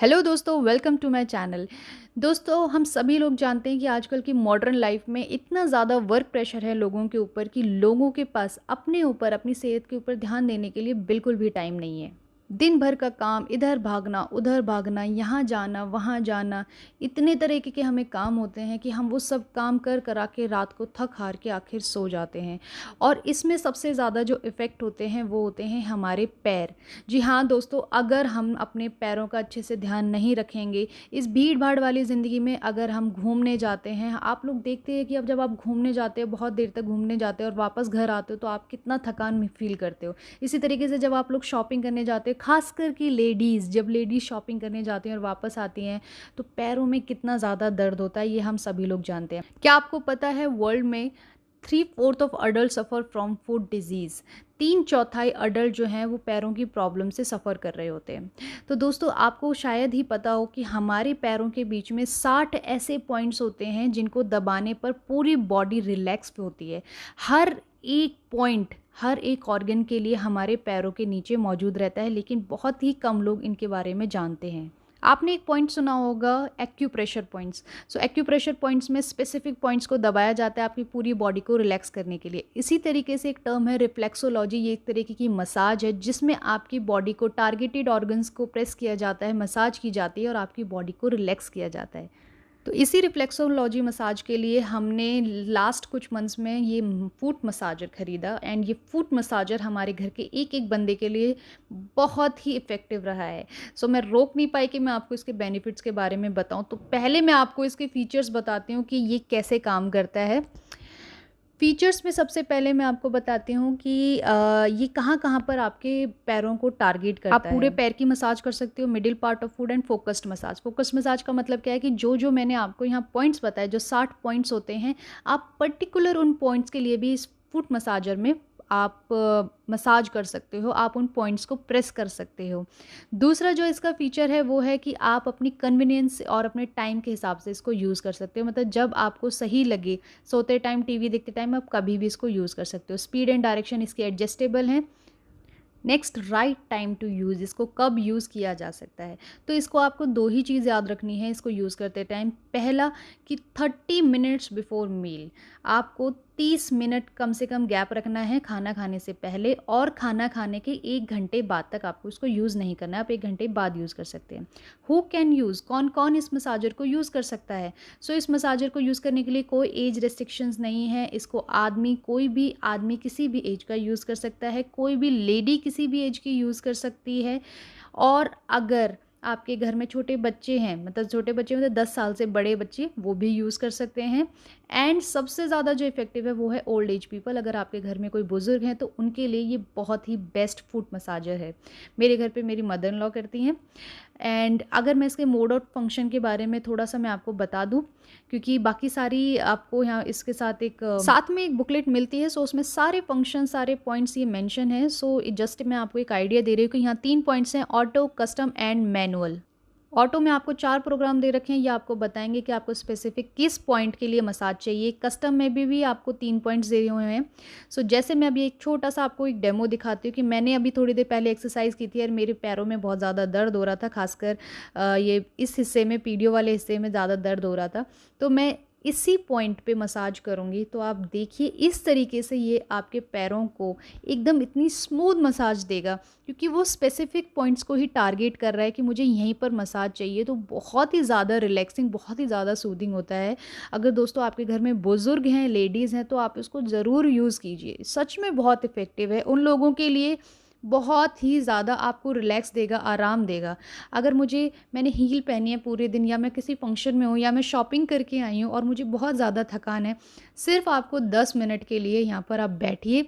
Hello दोस्तों, welcome to my channel. दोस्तों, हम सभी लोग जानते हैं कि आजकल की मॉडर्न लाइफ में इतना ज़्यादा वर्क प्रेशर है लोगों के ऊपर कि लोगों के पास अपने ऊपर, अपनी सेहत के ऊपर ध्यान देने के लिए बिल्कुल भी टाइम नहीं है। दिन भर का काम, इधर भागना, उधर भागना, यहाँ जाना, वहाँ जाना, इतने तरीके के हमें काम होते हैं कि हम वो सब काम कर करा के रात को थक हार के आखिर सो जाते हैं। और इसमें सबसे ज़्यादा जो इफ़ेक्ट होते हैं वो होते हैं हमारे पैर। जी हाँ दोस्तों, अगर हम अपने पैरों का अच्छे से ध्यान नहीं रखेंगे, इस भीड़-भाड़ वाली ज़िंदगी में अगर हम घूमने जाते हैं, आप लोग देखते हैं कि अब जब आप घूमने जाते हो, बहुत देर तक घूमने जाते हो और वापस घर आते हो तो आप कितना थकान में फ़ील करते हो। इसी तरीके से जब आप लोग शॉपिंग करने जाते हो, ख़ासकर कि लेडीज़, जब लेडीज़ शॉपिंग करने जाती हैं और वापस आती हैं, तो पैरों में कितना ज़्यादा दर्द होता है, ये हम सभी लोग जानते हैं। क्या आपको पता है वर्ल्ड में 3/4 of adult suffer from foot disease. 3/4 adult जो हैं वो पैरों की प्रॉब्लम से सफ़र कर रहे होते हैं। तो दोस्तों, आपको शायद ही पता हो कि हमारे पैरों के बीच में 60 ऐसे पॉइंट्स होते हैं जिनको दबाने पर पूरी बॉडी रिलैक्स होती है। हर एक पॉइंट, हर एक ऑर्गन के लिए हमारे पैरों के नीचे मौजूद रहता है, लेकिन बहुत ही कम लोग इनके बारे में जानते हैं। आपने एक पॉइंट सुना होगा, एक्यूप्रेशर पॉइंट्स। सो एक्यूप्रेशर पॉइंट्स में स्पेसिफिक पॉइंट्स को दबाया जाता है आपकी पूरी बॉडी को रिलैक्स करने के लिए। इसी तरीके से एक टर्म है रिफ्लेक्सोलॉजी। ये एक तरीके की मसाज है जिसमें आपकी बॉडी को टारगेटेड ऑर्गन्स को प्रेस किया जाता है, मसाज की जाती है और आपकी बॉडी को रिलैक्स किया जाता है। तो इसी रिफ्लेक्सोलॉजी मसाज के लिए हमने लास्ट कुछ मंथ्स में ये फुट मसाजर ख़रीदा, एंड ये फुट मसाजर हमारे घर के एक एक बंदे के लिए बहुत ही इफ़ेक्टिव रहा है। सो मैं रोक नहीं पाई कि मैं आपको इसके बेनिफिट्स के बारे में बताऊं। तो पहले मैं आपको इसके फीचर्स बताती हूँ कि ये कैसे काम करता है। फीचर्स में सबसे पहले मैं आपको बताती हूँ कि ये कहाँ-कहाँ पर आपके पैरों को टारगेट करता है। आप पूरे पैर की मसाज कर सकते हो, middle part of foot and focused massage. Focused massage का मतलब क्या है कि जो-जो मैंने आपको यहाँ पॉइंट्स बताए, जो 60 पॉइंट्स होते हैं, आप पर्टिकुलर उन पॉइंट्स के लिए भी इस फुट मसाजर में आप मसाज कर सकते हो, आप उन पॉइंट्स को प्रेस कर सकते हो। दूसरा जो इसका फ़ीचर है वो है कि आप अपनी कन्वीनियंस और अपने टाइम के हिसाब से इसको यूज़ कर सकते हो। मतलब जब आपको सही लगे, सोते टाइम, टीवी देखते टाइम, आप कभी भी इसको यूज़ कर सकते हो। स्पीड एंड डायरेक्शन इसके एडजस्टेबल हैं। Next, right time to use. इसको कब यूज़ किया जा सकता है, तो इसको आपको 2 ही चीज़ याद रखनी है इसको यूज़ करते टाइम। पहला कि 30 मिनट्स बिफोर मील, आपको 30 मिनट कम से कम गैप रखना है खाना खाने से पहले, और खाना खाने के 1 घंटे बाद तक आपको इसको यूज़ नहीं करना है, आप 1 घंटे बाद यूज़ कर सकते हैं। हु कैन यूज़, कौन कौन इस मसाजर को यूज़ कर सकता है? सो इस मसाजर को यूज़ करने के लिए कोई एज रेस्ट्रिक्शंस नहीं है। इसको आदमी, कोई भी आदमी किसी भी एज का यूज़ कर सकता है, कोई भी लेडी किसी भी एज की यूज़ कर सकती है। और अगर आपके घर में छोटे बच्चे हैं, मतलब छोटे बच्चे मतलब 10 साल से बड़े बच्चे, वो भी यूज़ कर सकते हैं। एंड सबसे ज़्यादा जो इफ़ेक्टिव है वो है ओल्ड एज पीपल। अगर आपके घर में कोई बुज़ुर्ग हैं तो उनके लिए ये बहुत ही बेस्ट फुट मसाजर है। मेरे घर पे मेरी मदर इन लॉ करती हैं। एंड अगर मैं इसके मोड ऑफ फंक्शन के बारे में थोड़ा-सा मैं आपको बता दूँ, क्योंकि बाकी सारी आपको यहाँ इसके साथ साथ में एक बुकलेट मिलती है, सो उसमें सारे फंक्शन, सारे पॉइंट्स ये मेंशन है। सो जस्ट मैं आपको एक आइडिया दे रही हूँ कि यहाँ 3 पॉइंट्स हैं: auto, custom and manual. Auto में आपको 4 प्रोग्राम दे रखे हैं, ये आपको बताएँगे कि आपको स्पेसिफ़िक किस पॉइंट के लिए मसाज चाहिए। कस्टम में भी आपको 3 पॉइंट्स दिए हुए हैं। सो जैसे मैं अभी एक छोटा-सा आपको एक डेमो दिखाती हूँ कि मैंने अभी थोड़ी देर पहले एक्सरसाइज़ की थी और मेरे पैरों में बहुत ज़्यादा दर्द हो रहा था, ख़ासकर ये इस हिस्से में, पीडियो वाले हिस्से में ज़्यादा दर्द हो रहा था। तो मैं इसी पॉइंट पे मसाज करूँगी, तो आप देखिए इस तरीके से ये आपके पैरों को एकदम इतनी स्मूथ मसाज देगा, क्योंकि वो स्पेसिफिक पॉइंट्स को ही टारगेट कर रहा है कि मुझे यहीं पर मसाज चाहिए। तो बहुत ही ज़्यादा रिलैक्सिंग, बहुत ही ज़्यादा सूदिंग होता है। अगर दोस्तों आपके घर में बुज़ुर्ग हैं, लेडीज़ हैं, तो आप इसको ज़रूर यूज़ कीजिए। सच में बहुत इफ़ेक्टिव है उन लोगों के लिए, बहुत ही ज़्यादा आपको रिलैक्स देगा, आराम देगा। अगर मैंने हील पहनी है पूरे दिन, या मैं किसी फंक्शन में हूँ, या मैं शॉपिंग करके आई हूँ और मुझे बहुत ज़्यादा थकान है, सिर्फ़ आपको 10 मिनट के लिए यहाँ पर आप बैठिए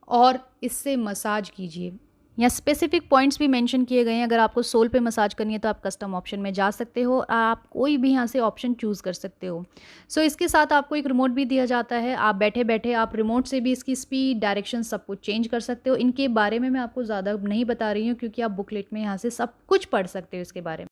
और इससे मसाज कीजिए। यहाँ स्पेसिफिक पॉइंट्स भी मेंशन किए गए हैं। अगर आपको सोल पे मसाज करनी है तो आप कस्टम ऑप्शन में जा सकते हो, आप कोई भी यहाँ से ऑप्शन चूज़ कर सकते हो। सो इसके साथ आपको एक रिमोट भी दिया जाता है। आप बैठे-बैठे आप रिमोट से भी इसकी स्पीड, डायरेक्शन सब कुछ चेंज कर सकते हो। इनके बारे में मैं आपको ज़्यादा नहीं बता रही हूँ, क्योंकि आप बुकलेट में यहाँ से सब कुछ पढ़ सकते हो इसके बारे में।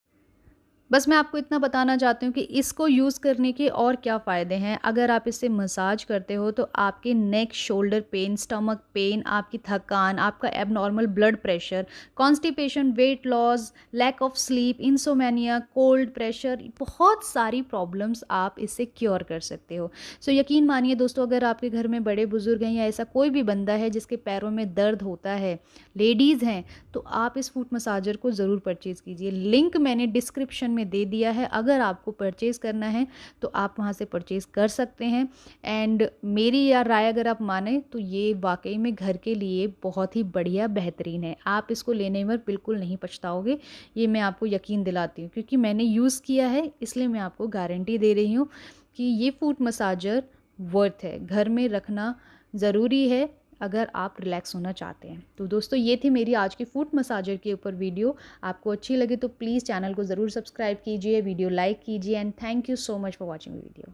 बस मैं आपको इतना बताना चाहती हूँ कि इसको यूज़ करने के और क्या फ़ायदे हैं। अगर आप इससे मसाज करते हो तो आपके neck, shoulder pain, stomach pain, आपकी थकान, आपका abnormal blood pressure, constipation, weight loss, lack of sleep, insomnia, cold pressure, बहुत सारी प्रॉब्लम्स आप इससे क्योर कर सकते हो। सो यकीन मानिए दोस्तों, अगर आपके घर में बड़े-बुज़ुर्ग हैं या ऐसा कोई भी बंदा है जिसके पैरों में दर्द होता है, लेडीज़ हैं, तो आप इस फुट मसाजर को ज़रूर परचेज़ कीजिए। लिंक मैंने डिस्क्रिप्शन में दे दिया है, अगर आपको परचेज़ करना है तो आप वहाँ से परचेज़ कर सकते हैं। एंड मेरी या राय अगर आप माने तो ये वाक़ई में घर के लिए बहुत ही बढ़िया बेहतरीन है। आप इसको लेने में बिल्कुल नहीं पछताओगे, ये मैं आपको यकीन दिलाती हूँ, क्योंकि मैंने यूज़ किया है, इसलिए मैं आपको गारंटी दे रही हूँ कि ये फुट मसाजर वर्थ है। घर में रखना ज़रूरी है अगर आप रिलैक्स होना चाहते हैं। तो दोस्तों, ये थी मेरी आज की फुट मसाजर के ऊपर वीडियो। आपको अच्छी लगे तो प्लीज़ चैनल को ज़रूर सब्सक्राइब कीजिए, वीडियो लाइक कीजिए and thank you so much for watching video.